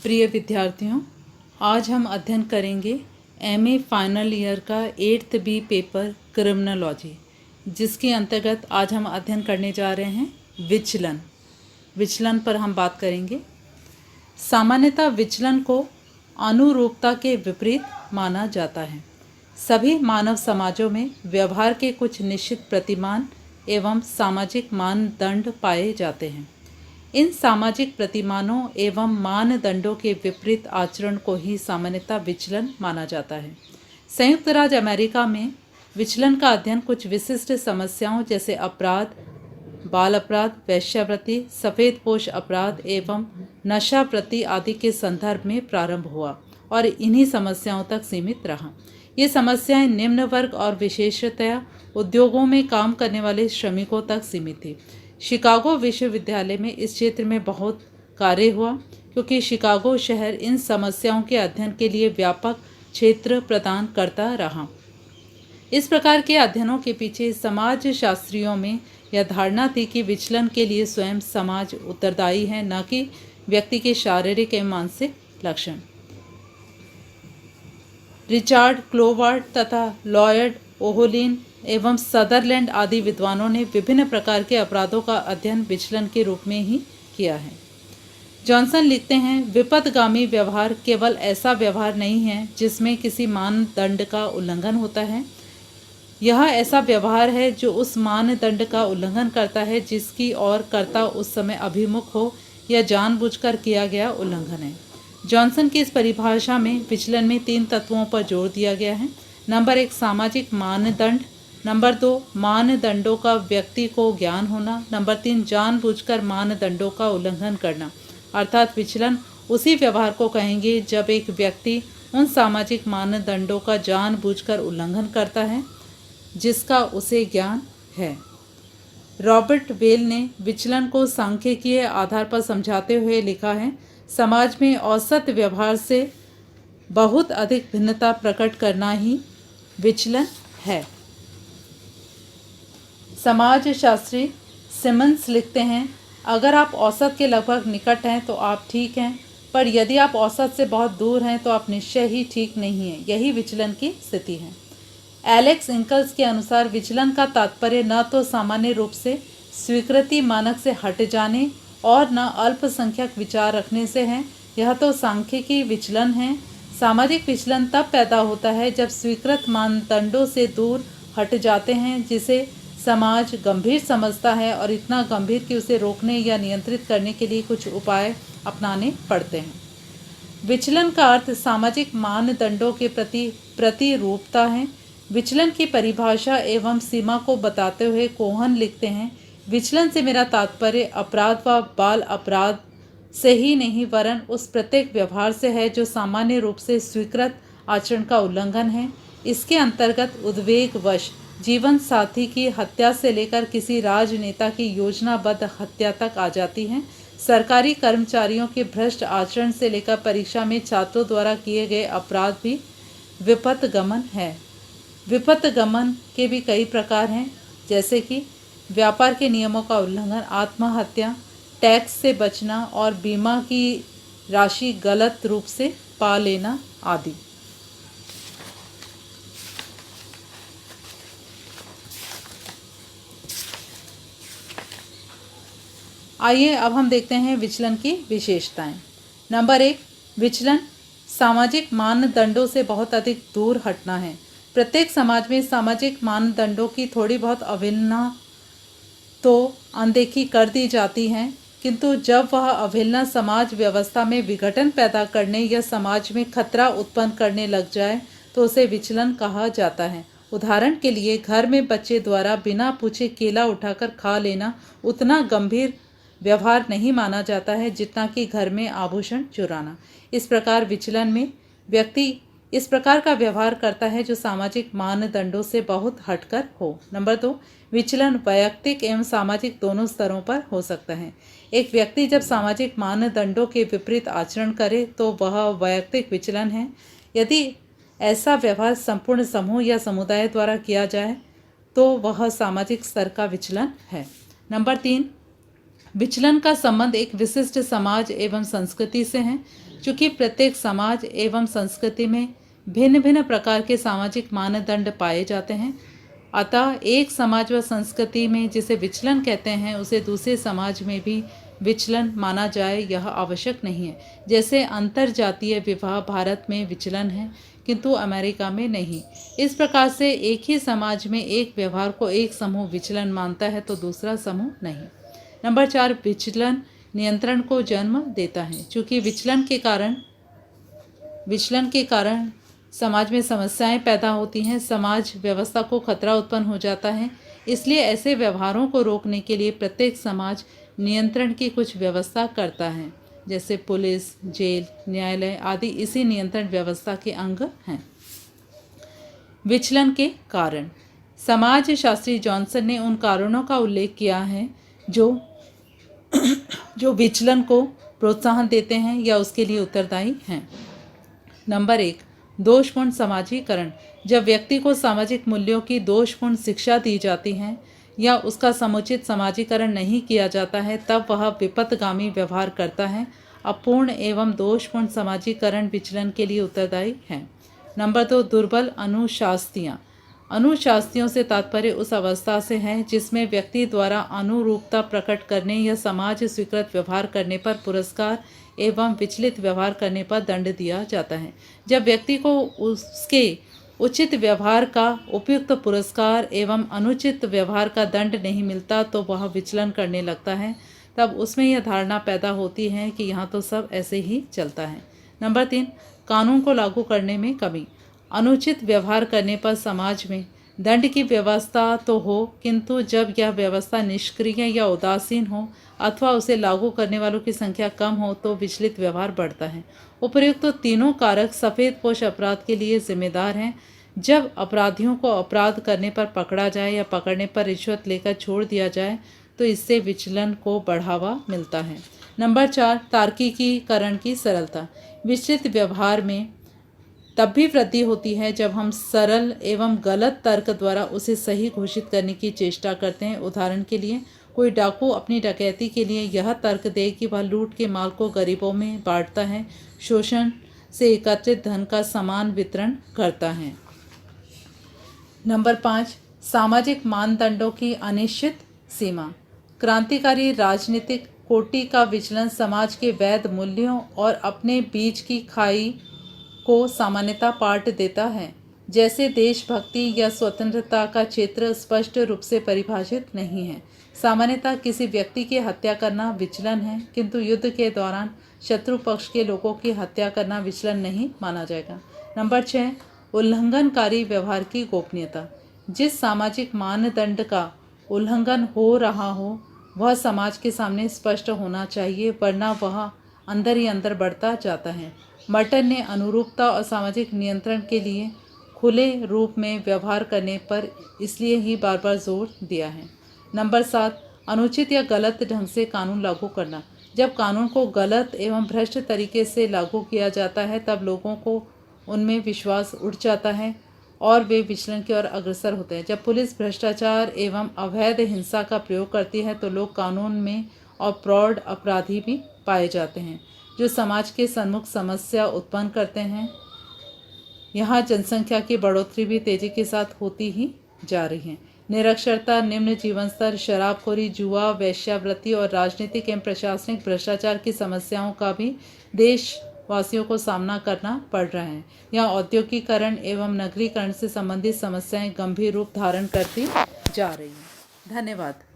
प्रिय विद्यार्थियों, आज हम अध्ययन करेंगे एमए फाइनल ईयर का 8th बी पेपर क्रिमिनोलॉजी, जिसके अंतर्गत आज हम अध्ययन करने जा रहे हैं विचलन पर हम बात करेंगे। सामान्यतः विचलन को अनुरूपता के विपरीत माना जाता है। सभी मानव समाजों में व्यवहार के कुछ निश्चित प्रतिमान एवं सामाजिक मानदंड पाए जाते हैं। इन सामाजिक प्रतिमानों एवं मानदंडों के विपरीत आचरण को ही सामान्यतः विचलन माना जाता है। संयुक्त राज्य अमेरिका में विचलन का अध्ययन कुछ विशिष्ट समस्याओं जैसे अपराध, बाल अपराध, वेश्यावृत्ति, सफ़ेदपोश अपराध एवं नशावृत्ति आदि के संदर्भ में प्रारंभ हुआ और इन्हीं समस्याओं तक सीमित रहा। ये समस्याएं निम्न वर्ग और विशेषतया उद्योगों में काम करने वाले श्रमिकों तक सीमित थी। शिकागो विश्वविद्यालय में इस क्षेत्र में बहुत कार्य हुआ, क्योंकि शिकागो शहर इन समस्याओं के अध्ययन के लिए व्यापक क्षेत्र प्रदान करता रहा। इस प्रकार के अध्ययनों के पीछे समाज शास्त्रियों में यह धारणा थी कि विचलन के लिए स्वयं समाज उत्तरदायी है, न कि व्यक्ति के शारीरिक एवं मानसिक लक्षण। रिचार्ड क्लोवार्ड तथा लॉयड ओहोलिन एवं सदरलैंड आदि विद्वानों ने विभिन्न प्रकार के अपराधों का अध्ययन विचलन के रूप में ही किया है। जॉनसन लिखते हैं, विपथगामी व्यवहार केवल ऐसा व्यवहार नहीं है जिसमें किसी मानदंड का उल्लंघन होता है। यह ऐसा व्यवहार है जो उस मानदंड का उल्लंघन करता है जिसकी ओर कर्ता उस समय अभिमुख हो या जानबूझकर किया गया उल्लंघन है। जॉनसन की इस परिभाषा में विचलन में 3 तत्वों पर जोर दिया गया है। नंबर 1 सामाजिक मानदंड, नंबर 2 मानदंडों का व्यक्ति को ज्ञान होना, नंबर 3 जानबूझकर मानदंडों का उल्लंघन करना। अर्थात विचलन उसी व्यवहार को कहेंगे जब एक व्यक्ति उन सामाजिक मानदंडों का जानबूझकर उल्लंघन करता है जिसका उसे ज्ञान है। रॉबर्ट वेल ने विचलन को सांख्यिकीय आधार पर समझाते हुए लिखा है, समाज में औसत व्यवहार से बहुत अधिक भिन्नता प्रकट करना ही विचलन है। समाजशास्त्री सिमन्स लिखते हैं, अगर आप औसत के लगभग निकट हैं तो आप ठीक हैं, पर यदि आप औसत से बहुत दूर हैं तो आप निश्चय ही ठीक नहीं हैं। यही विचलन की स्थिति है। एलेक्स इंकल्स के अनुसार विचलन का तात्पर्य न तो सामान्य रूप से स्वीकृति मानक से हट जाने और न अल्पसंख्यक विचार रखने से है। यह तो सांख्यिकी विचलन है। सामाजिक विचलन तब पैदा होता है जब स्वीकृत मानदंडों से दूर हट जाते हैं, जिसे समाज गंभीर समझता है और इतना गंभीर कि उसे रोकने या नियंत्रित करने के लिए कुछ उपाय अपनाने पड़ते हैं। विचलन का अर्थ सामाजिक मानदंडों के प्रति प्रतिरूपता है। विचलन की परिभाषा एवं सीमा को बताते हुए कोहन लिखते हैं, विचलन से मेरा तात्पर्य अपराध व बाल अपराध से ही नहीं वरन उस प्रत्येक व्यवहार से है जो सामान्य रूप से स्वीकृत आचरण का उल्लंघन है। इसके अंतर्गत उद्वेगवश जीवन साथी की हत्या से लेकर किसी राजनेता की योजनाबद्ध हत्या तक आ जाती है। सरकारी कर्मचारियों के भ्रष्ट आचरण से लेकर परीक्षा में छात्रों द्वारा किए गए अपराध भी विपथगमन है। विपथगमन के भी कई प्रकार हैं, जैसे कि व्यापार के नियमों का उल्लंघन, आत्महत्या, टैक्स से बचना और बीमा की राशि गलत रूप से पा लेना आदि। आइए अब हम देखते हैं विचलन की विशेषताएं। नंबर 1 विचलन सामाजिक मानदंडों से बहुत अधिक दूर हटना है। प्रत्येक समाज में सामाजिक मानदंडों की थोड़ी बहुत अवहेलना तो अनदेखी कर दी जाती है, किंतु जब वह अवहेलना समाज व्यवस्था में विघटन पैदा करने या समाज में खतरा उत्पन्न करने लग जाए तो उसे विचलन कहा जाता है। उदाहरण के लिए, घर में बच्चे द्वारा बिना पूछे केला उठाकर खा लेना उतना गंभीर व्यवहार नहीं माना जाता है जितना कि घर में आभूषण चुराना। इस प्रकार विचलन में व्यक्ति इस प्रकार का व्यवहार करता है जो सामाजिक मानदंडों से बहुत हटकर हो। नंबर 2 विचलन वैयक्तिक एवं सामाजिक दोनों स्तरों पर हो सकता है। एक व्यक्ति जब सामाजिक मानदंडों के विपरीत आचरण करे तो वह वैयक्तिक विचलन है। यदि ऐसा व्यवहार संपूर्ण समूह या समुदाय द्वारा किया जाए तो वह सामाजिक स्तर का विचलन है। नंबर 3 विचलन का संबंध एक विशिष्ट समाज एवं संस्कृति से है। चूँकि प्रत्येक समाज एवं संस्कृति में भिन्न भिन्न प्रकार के सामाजिक मानदंड पाए जाते हैं, अतः एक समाज व संस्कृति में जिसे विचलन कहते हैं उसे दूसरे समाज में भी विचलन माना जाए यह आवश्यक नहीं है। जैसे अंतरजातीय विवाह भारत में विचलन है किंतु अमेरिका में नहीं। इस प्रकार से एक ही समाज में एक व्यवहार को एक समूह विचलन मानता है तो दूसरा समूह नहीं। नंबर 4, विचलन नियंत्रण को जन्म देता है। चूँकि विचलन के कारण समाज में समस्याएं पैदा होती हैं, समाज व्यवस्था को खतरा उत्पन्न हो जाता है। इसलिए ऐसे व्यवहारों को रोकने के लिए प्रत्येक समाज नियंत्रण की कुछ व्यवस्था करता है, जैसे पुलिस, जेल, न्यायालय आदि इसी नियंत्रण व्यवस्था के अंग हैं। विचलन के कारण समाज शास्त्री जॉनसन ने उन कारणों का उल्लेख किया है जो विचलन को प्रोत्साहन देते हैं या उसके लिए उत्तरदायी हैं। नंबर 1, दोषपूर्ण समाजीकरण। जब व्यक्ति को सामाजिक मूल्यों की दोषपूर्ण शिक्षा दी जाती है या उसका समुचित समाजीकरण नहीं किया जाता है तब वह विपथगामी व्यवहार करता है। अपूर्ण एवं दोषपूर्ण समाजीकरण विचलन के लिए उत्तरदायी है। नंबर 2, दुर्बल अनुशास्तियाँ। अनुशास्तियों से तात्पर्य उस अवस्था से है जिसमें व्यक्ति द्वारा अनुरूपता प्रकट करने या समाज स्वीकृत व्यवहार करने पर पुरस्कार एवं विचलित व्यवहार करने पर दंड दिया जाता है। जब व्यक्ति को उसके उचित व्यवहार का उपयुक्त पुरस्कार एवं अनुचित व्यवहार का दंड नहीं मिलता तो वह विचलन करने लगता है। तब उसमें यह धारणा पैदा होती है कि यहाँ तो सब ऐसे ही चलता है। नंबर 3, कानून को लागू करने में कमी। अनुचित व्यवहार करने पर समाज में दंड की व्यवस्था तो हो किंतु जब यह व्यवस्था निष्क्रिय या उदासीन हो अथवा उसे लागू करने वालों की संख्या कम हो तो विचलित व्यवहार बढ़ता है। उपर्युक्त तो तीनों कारक सफ़ेदपोश अपराध के लिए जिम्मेदार हैं। जब अपराधियों को अपराध करने पर पकड़ा जाए या पकड़ने पर रिश्वत लेकर छोड़ दिया जाए तो इससे विचलन को बढ़ावा मिलता है। नंबर 4, तार्किकीकरण की सरलता। विचलित व्यवहार में तब भी वृद्धि होती है जब हम सरल एवं गलत तर्क द्वारा उसे सही घोषित करने की चेष्टा करते हैं। उदाहरण के लिए कोई डाकू अपनी डकैती के लिए यह तर्क दे कि वह लूट के माल को गरीबों में बांटता है, शोषण से एकत्रित धन का समान वितरण करता है। नंबर 5, सामाजिक मानदंडों की अनिश्चित सीमा। क्रांतिकारी राजनीतिक कोटि का विचलन समाज के वैध मूल्यों और अपने बीच की खाई को सामान्यता पाट देता है। जैसे देशभक्ति या स्वतंत्रता का क्षेत्र स्पष्ट रूप से परिभाषित नहीं है। सामान्यतः किसी व्यक्ति की हत्या करना विचलन है किंतु युद्ध के दौरान शत्रु पक्ष के लोगों की हत्या करना विचलन नहीं माना जाएगा। नंबर 6, उल्लंघनकारी व्यवहार की गोपनीयता। जिस सामाजिक मानदंड का उल्लंघन हो रहा हो वह समाज के सामने स्पष्ट होना चाहिए, वरना वह अंदर ही अंदर बढ़ता जाता है। मर्टन ने अनुरूपता और सामाजिक नियंत्रण के लिए खुले रूप में व्यवहार करने पर इसलिए ही बार बार जोर दिया है। नंबर 7, अनुचित या गलत ढंग से कानून लागू करना। जब कानून को गलत एवं भ्रष्ट तरीके से लागू किया जाता है तब लोगों को उनमें विश्वास उठ जाता है और वे विचलन की ओर अग्रसर होते हैं। जब पुलिस भ्रष्टाचार एवं अवैध हिंसा का प्रयोग करती है तो लोग कानून में और प्रौढ़ अपराधी भी पाए जाते हैं जो समाज के सन्मुख समस्या उत्पन्न करते हैं। यहाँ जनसंख्या की बढ़ोतरी भी तेजी के साथ होती ही जा रही है। निरक्षरता, निम्न जीवन स्तर, शराबखोरी, जुआ, वेश्यावृत्ति और राजनीतिक एवं प्रशासनिक भ्रष्टाचार की समस्याओं का भी देशवासियों को सामना करना पड़ रहा है। यहाँ औद्योगिकरण एवं नगरीकरण से संबंधित समस्याएं गंभीर रूप धारण करती जा रही हैं। धन्यवाद।